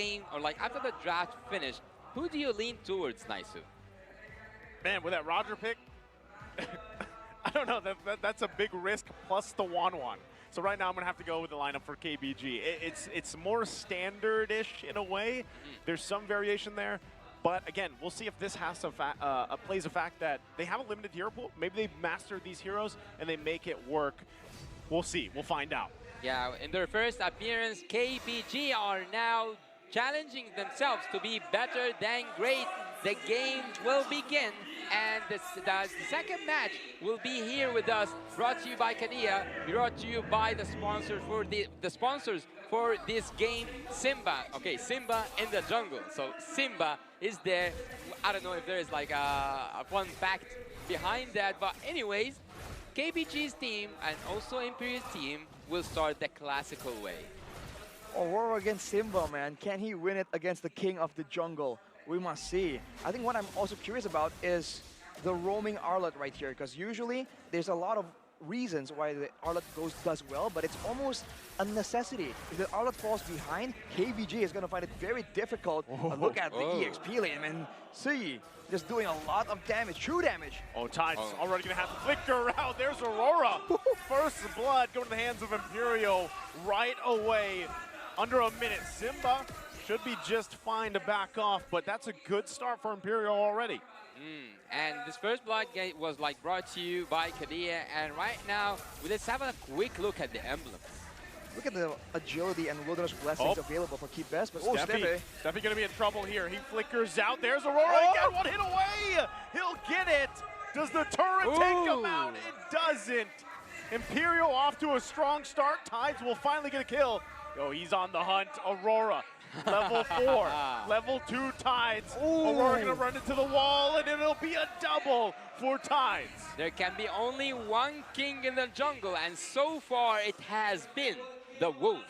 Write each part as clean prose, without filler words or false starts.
game, or like after the draft finished, who do you lean towards, Naisu? Man, with that Roger pick, I don't know. That's a big risk plus the Wanwan. So right now I'm going to have to go with the lineup for KBG. It's more standard-ish in a way. There's some variation there. But again, we'll see if this has plays a fact that they have a limited hero pool. Maybe they've mastered these heroes and they make it work. We'll see. We'll find out. Yeah, in their first appearance, KBG are now challenging themselves to be better than great. The game will begin, and the second match will be here with us, brought to you by Kadia, brought to you by the sponsors for the sponsors for this game, Simba. Okay, Simba in the jungle. So Simba is there. I don't know if there is like a fun fact behind that, but anyways, KBG's team and also Imperio's team will start the classical way. Aurora against Simba, man. Can he win it against the king of the jungle? We must see. I think what I'm also curious about is the roaming Arlet right here, because usually there's a lot of reasons why the Arlet does well, but it's almost a necessity. If the Arlet falls behind, KBG is going to find it very difficult. Look at the EXP lane, and see, just doing a lot of damage, true damage. Oh, Tide's already going to have to flicker out. There's Aurora. First blood going to the hands of Imperio right away. Under a minute, Simba should be just fine to back off, but that's a good start for Imperio already. And this first blood game was like brought to you by Kadia, and right now, let's have a quick look at the emblems. Look at the agility and wilderness blessings available for Keep Best, but Steffi going to be in trouble here. He flickers out. There's Aurora again, one hit away. He'll get it. Does the turret take him out? It doesn't. Imperio off to a strong start. Tides will finally get a kill. Oh, he's on the hunt. Aurora, level 4, level 2 Tides. Aurora gonna run into the wall, and it'll be a double for Tides. There can be only one king in the jungle, and so far it has been the Wolf.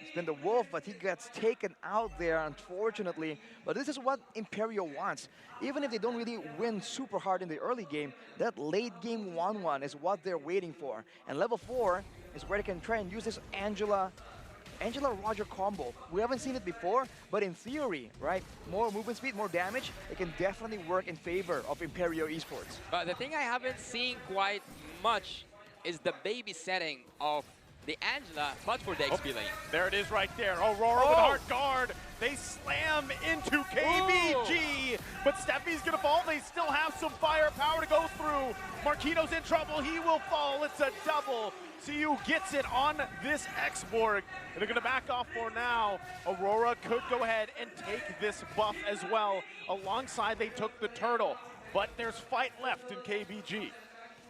It's been the Wolf, but he gets taken out there, unfortunately. But this is what Imperio wants. Even if they don't really win super hard in the early game, that late game 1-1 is what they're waiting for. And level 4 is where they can try and use this Angela Roger combo. We haven't seen it before, but in theory, right, more movement speed, more damage, it can definitely work in favor of Imperio Esports. But the thing I haven't seen quite much is the babysitting of the Angela, but for the XP lane. There it is right there. Aurora with Heart Guard. They slam into KBG, but Steffi's gonna fall. They still have some firepower to go through. Marquino's in trouble. He will fall. It's a double. CU gets it on this X-Borg. They're going to back off for now. Aurora could go ahead and take this buff as well. Alongside, they took the turtle. But there's fight left in KBG.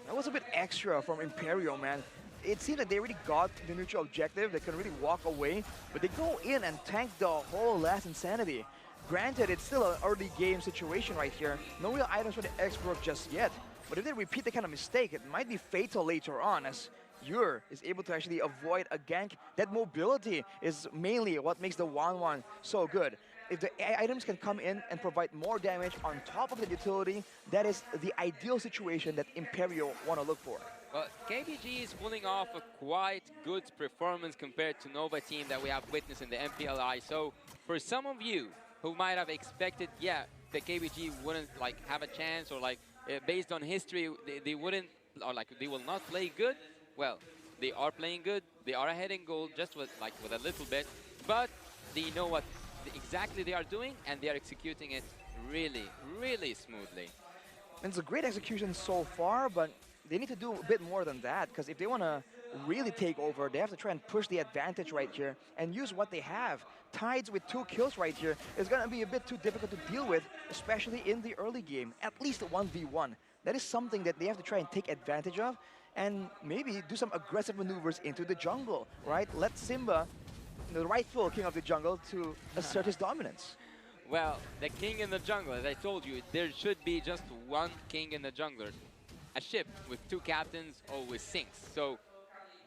That was a bit extra from Imperio, man. It seemed like they really got the neutral objective. They can really walk away. But they go in and tank the whole last Insanity. Granted, it's still an early game situation right here. No real items for the X-Borg just yet. But if they repeat the kind of mistake, it might be fatal later on, as Ur is able to actually avoid a gank. That mobility is mainly what makes the 1-1 so good. If the items can come in and provide more damage on top of the utility, that is the ideal situation that Imperio want to look for. Well, KBG is pulling off a quite good performance compared to Nova team that we have witnessed in the MPLI. So for some of you who might have expected, yeah, the KBG wouldn't like have a chance, or like based on history, they wouldn't, or like they will not play good. Well, they are playing good. They are ahead in goal, just with a little bit, but they know what exactly they are doing, and they are executing it really, really smoothly. And it's a great execution so far, but they need to do a bit more than that, because if they want to really take over, they have to try and push the advantage right here and use what they have. Tides with 2 kills right here is going to be a bit too difficult to deal with, especially in the early game, at least 1v1. That is something that they have to try and take advantage of, and maybe do some aggressive maneuvers into the jungle, right? Let Simba, the rightful king of the jungle, to assert his dominance. Well, the king in the jungle, as I told you, there should be just one king in the jungler. A ship with 2 captains always sinks. So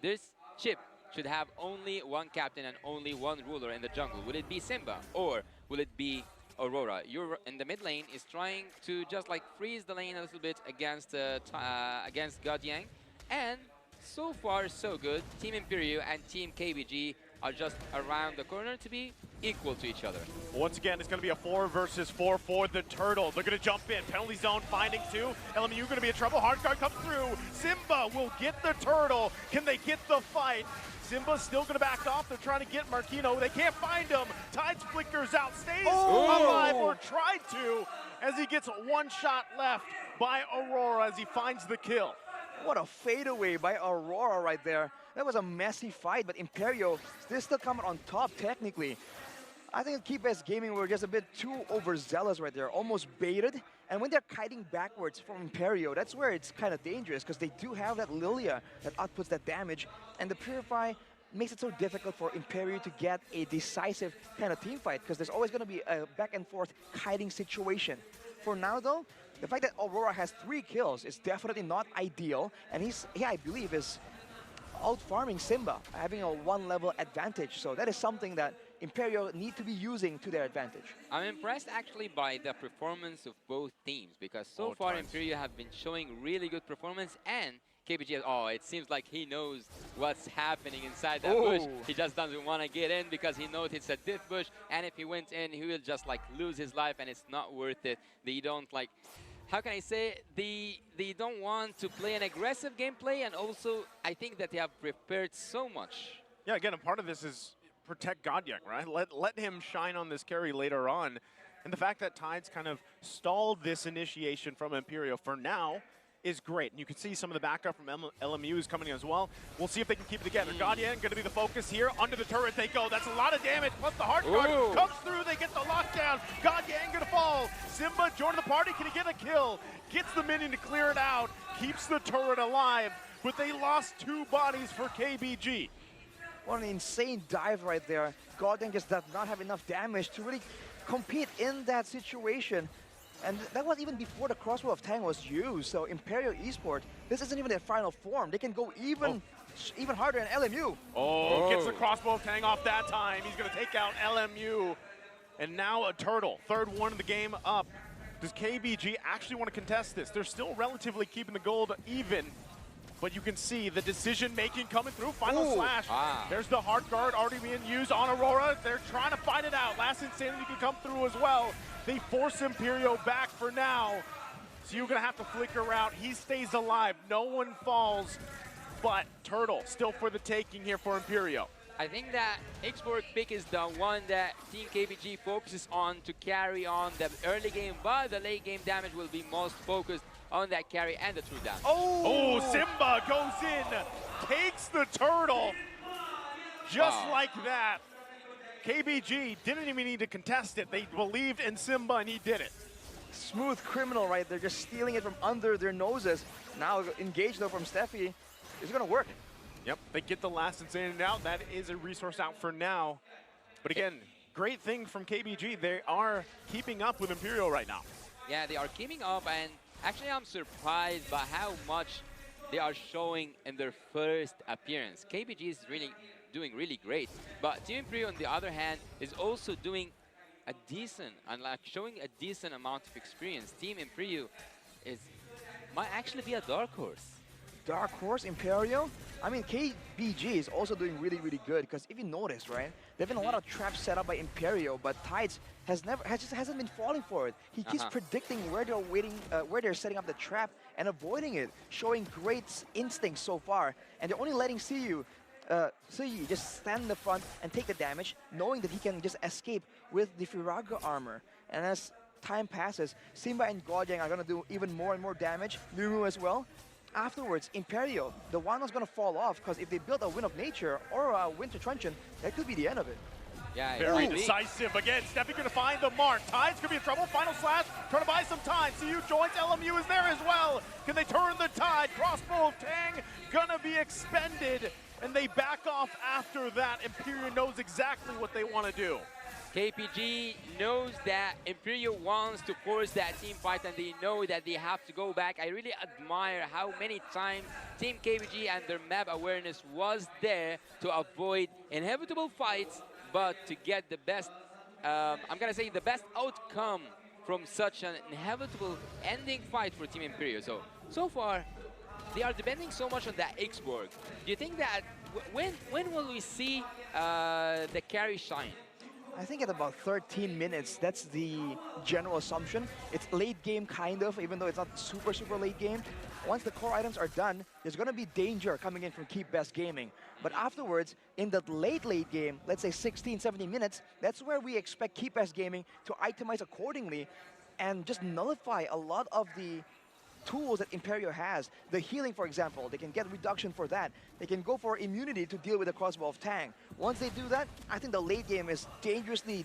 this ship should have only one captain and only one ruler in the jungle. Will it be Simba, or will it be Aurora? You're in the mid lane is trying to just like freeze the lane a little bit against God Yang. And so far, so good. Team Imperio and Team KBG are just around the corner to be equal to each other. Once again, it's going to be a 4 versus 4 for the Turtle. They're going to jump in. Penalty zone finding 2. LMU going to be in trouble. Hard guard comes through. Simba will get the Turtle. Can they get the fight? Simba's still going to back off. They're trying to get Marquino. They can't find him. Tides flickers out, stays alive, or tried to, as he gets 1 shot left by Aurora as he finds the kill. What a fadeaway by Aurora right there. That was a messy fight, but Imperio, they're still coming on top technically. I think Keep-S Gaming were just a bit too overzealous right there, almost baited. And when they're kiting backwards from Imperio, that's where it's kind of dangerous, because they do have that Lilia that outputs that damage, and the Purify makes it so difficult for Imperio to get a decisive kind of team fight, because there's always going to be a back and forth kiting situation. For now though, the fact that Aurora has 3 kills is definitely not ideal, and he, I believe, is out-farming Simba, having a 1-level advantage. So that is something that Imperio need to be using to their advantage. I'm impressed actually by the performance of both teams, because so far Imperio have been showing really good performance, and KBG, it seems like he knows what's happening inside that bush. He just doesn't want to get in because he knows it's a diff bush, and if he went in, he will just like lose his life, and it's not worth it. They don't like, how can I say, they don't want to play an aggressive gameplay, and also I think that they have prepared so much. Yeah, again, a part of this is protect Godyak, right? Let him shine on this carry later on. And the fact that Tides kind of stalled this initiation from Imperio for now is great. And you can see some of the backup from LMU is coming in as well. We'll see if they can keep it together. Godyak going to be the focus here. Under the turret they go. That's a lot of damage. Plus the hard guard comes through. They get the lockdown. Godyak going to fall. Simba joining the party. Can he get a kill? Gets the minion to clear it out. Keeps the turret alive. But they lost 2 bodies for KBG. What an insane dive right there. Godyak just does not have enough damage to really compete in that situation. And that was even before the crossbow of Tang was used. So Imperio Esports, this isn't even their final form. They can go even harder than LMU. Gets the crossbow of Tang off that time. He's going to take out LMU. And now a Turtle, 3rd one of the game up. Does KBG actually want to contest this? They're still relatively keeping the gold even. But you can see the decision-making coming through. Final slash. There's the hard guard already being used on Aurora. They're trying to fight it out. Last Insanity can come through as well. They force Imperio back for now. So you're going to have to flicker out. He stays alive. No one falls. But Turtle still for the taking here for Imperio. I think that Xborg pick is the one that Team KBG focuses on to carry on the early game, but the late game damage will be most focused on that carry and the true damage. Simba goes in, takes the Turtle, just like that. KBG didn't even need to contest it. They believed in Simba, and he did it. Smooth criminal right there, just stealing it from under their noses. Now engaged though from Steffi. It's going to work. Yep, they get the last Insanity out. That is a resource out for now. But again, great thing from KBG. They are keeping up with Imperio right now. Yeah, they are keeping up, and actually I'm surprised by how much they are showing in their first appearance. KBG is doing really great, but Team Imperio on the other hand is also doing a decent, and like showing a decent amount of experience. Team Imperio might actually be a dark horse. Dark horse, Imperio? I mean, KBG is also doing really, really good, because if you notice, right, there have been a lot of traps set up by Imperio, but Tides just hasn't been falling for it. He keeps predicting where they're where they're setting up the trap and avoiding it, showing great instincts so far. And they're only letting Siyu just stand in the front and take the damage, knowing that he can just escape with the Firaga armor. And as time passes, Simba and Godyak are going to do even more and more damage, Numu as well. Afterwards, Imperio, the one that's going to fall off, because if they build a Wind of Nature or a Winter Truncheon, that could be the end of it. Yeah, very decisive. Again, Steffi going to find the mark. Tides going to be in trouble. Final slash, trying to buy some time. CU joins, LMU is there as well. Can they turn the tide? Crossbow of Tang going to be expended, and they back off after that. Imperio knows exactly what they want to do. KPG knows that Imperio wants to force that team fight, and they know that they have to go back. I really admire how many times Team KPG and their map awareness was there to avoid inevitable fights, but to get the best, I'm gonna say the best outcome from such an inevitable ending fight for Team Imperio. So far, they are depending so much on that Xborg. Do you think that when will we see the carry shine? I think at about 13 minutes, that's the general assumption. It's late game kind of, even though it's not super, super late game. Once the core items are done, there's going to be danger coming in from Keep Best Gaming. But afterwards, in the late game, let's say 16, 17 minutes, that's where we expect Keep Best Gaming to itemize accordingly and just nullify a lot of the tools that Imperio has. The healing, for example, they can get reduction for that. They can go for immunity to deal with the crossbow of Tang. Once they do that, I think the late game is dangerously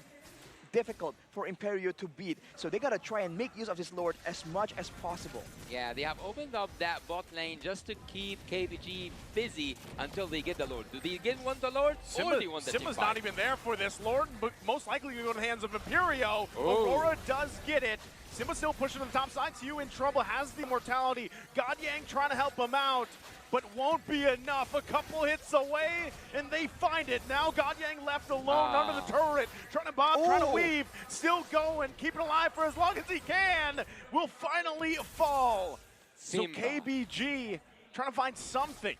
difficult for Imperio to beat. So they gotta try and make use of this Lord as much as possible. Yeah, they have opened up that bot lane just to keep KBG busy until they get the Lord. Do they want the Lord or do they want the Simba's teamfight? not even there for this Lord, but most likely going to go in the hands of Imperio. Oh. Aurora does get it. Simba still pushing on the top side. You in trouble, has the immortality. God Yang trying to help him out, but won't be enough. A couple hits away, and they find it. Now God Yang left alone under the turret, trying to bob, trying to weave, still going, keeping alive for as long as he can. Will finally fall. Simba. So KBG trying to find something.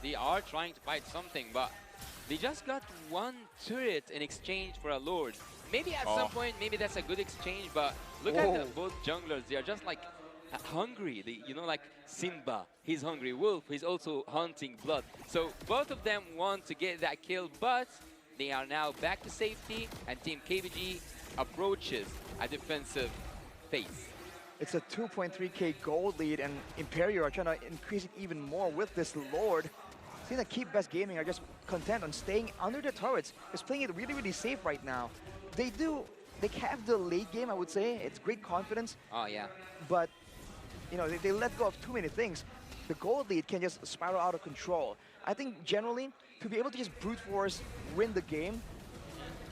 They are trying to fight something, but they just got one turret in exchange for a Lord. Maybe at some point, maybe that's a good exchange, but look at both junglers. They are just like hungry. They, you know, like Simba, he's hungry. Wolf, he's also hunting blood. So both of them want to get that kill, but they are now back to safety, and Team KBG approaches a defensive phase. It's a 2.3k gold lead, and Imperio are trying to increase it even more with this Lord. I think that Keep Best Gaming are just content on staying under the turrets, just playing it really, really safe right now. They have the late game, I would say. It's great confidence. Oh, yeah. But, you know, they let go of too many things. The gold lead can just spiral out of control. I think generally, to be able to just brute force win the game,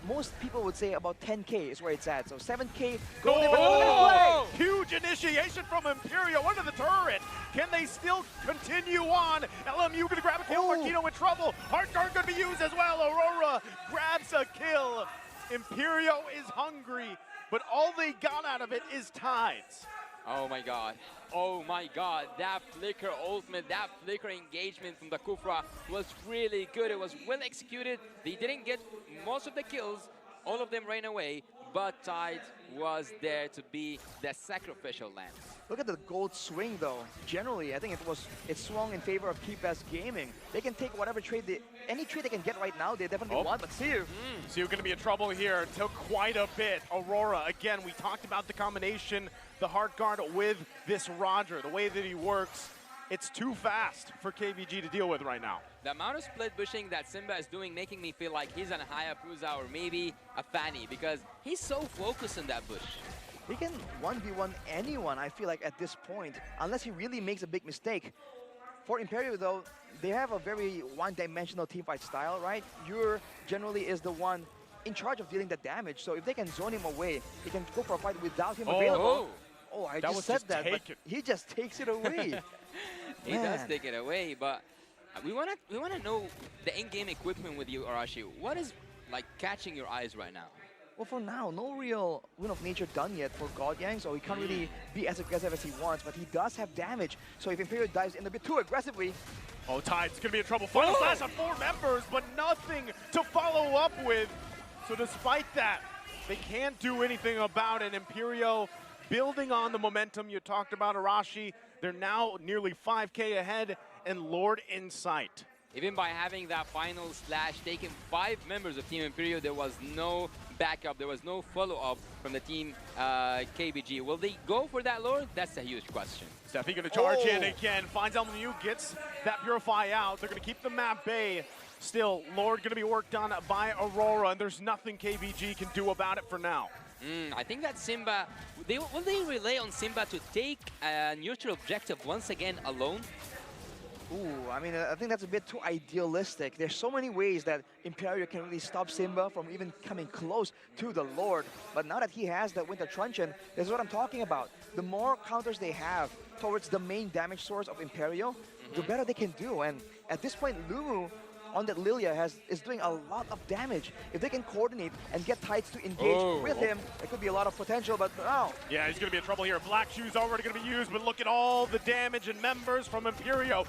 most people would say about 10k is where it's at. So 7k gold lead. Oh! Huge initiation from Imperio under the turret. Can they still continue on? LMU gonna grab a kill. Marquino in trouble. Heart guard gonna be used as well. Aurora grabs a kill. Imperio is hungry, but all they got out of it is tides. Oh my god. Oh my god. That flicker ultimate, that flicker engagement from the Kufra was really good. It was well executed. They didn't get most of the kills. All of them ran away, but Tide was there to be the sacrificial lamb. Look at the gold swing though. Generally, I think it swung in favor of Keep Best Gaming. They can take whatever trade any trade they can get right now, they definitely want, but see you. So you're gonna be in trouble here. Took quite a bit. Aurora, again, we talked about the combination, the heart guard with this Roger, the way that he works. It's too fast for KBG to deal with right now. The amount of split bushing that Simba is doing making me feel like he's an Hayabusa or maybe a Fanny, because he's so focused on that bush. He can 1v1 anyone, I feel like, at this point, unless he really makes a big mistake. For Imperio, though, they have a very one-dimensional teamfight style, right? Yur generally is the one in charge of dealing the damage, so if they can zone him away, they can go for a fight without him available. Oh, I just said that, but he just takes it away. He does take it away, but we wanna know the in-game equipment with you, Arashi. What is like catching your eyes right now? Well, for now, no real Wind of Nature done yet for God Yang, so he can't really be as aggressive as he wants, but he does have damage. So if Imperio dives in a bit too aggressively... Oh, Tide's gonna be in trouble. Final slash on 4 members, but nothing to follow up with. So despite that, they can't do anything about it. Imperio building on the momentum you talked about, Arashi. They're now nearly 5k ahead and Lord in sight. Even by having that final slash taking 5 members of Team Imperio, there was no backup, there was no follow-up from the Team KBG. Will they go for that Lord? That's a huge question. Steffi gonna charge in again, finds LMU, gets that Purify out. They're gonna keep the map bay. Still, Lord gonna be worked on by Aurora, and there's nothing KBG can do about it for now. I think that Simba, will they rely on Simba to take a neutral objective once again alone? Ooh, I mean, I think that's a bit too idealistic. There's so many ways that Imperio can really stop Simba from even coming close to the Lord. But now that he has that Winter Truncheon, this is what I'm talking about. The more counters they have towards the main damage source of Imperio, the better they can do. And at this point, Lumu on that Lilia is doing a lot of damage. If they can coordinate and get Tides to engage with him, there could be a lot of potential, but no. Yeah, he's going to be in trouble here. Black Shoe's already going to be used, but look at all the damage and members from Imperio.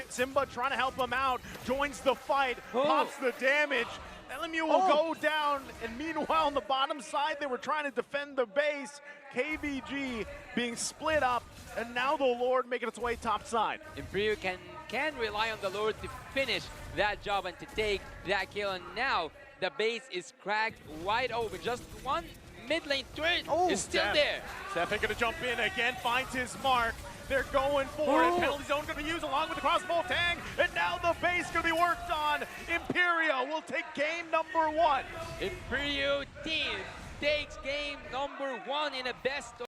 Simba trying to help him out, joins the fight, pops the damage. LMU will go down, and meanwhile on the bottom side, they were trying to defend the base. KBG being split up, and now the Lord making its way top side. Imperio can rely on the Lord to finish that job and to take that kill, and now the base is cracked wide open. Just one mid lane turret is still there. Steph going to jump in again, finds his mark. They're going for it. Penalty zone going to be used along with the crossbow tang, and now the base going to be worked on. Imperio will take game number 1. Imperio team takes game number 1 in a best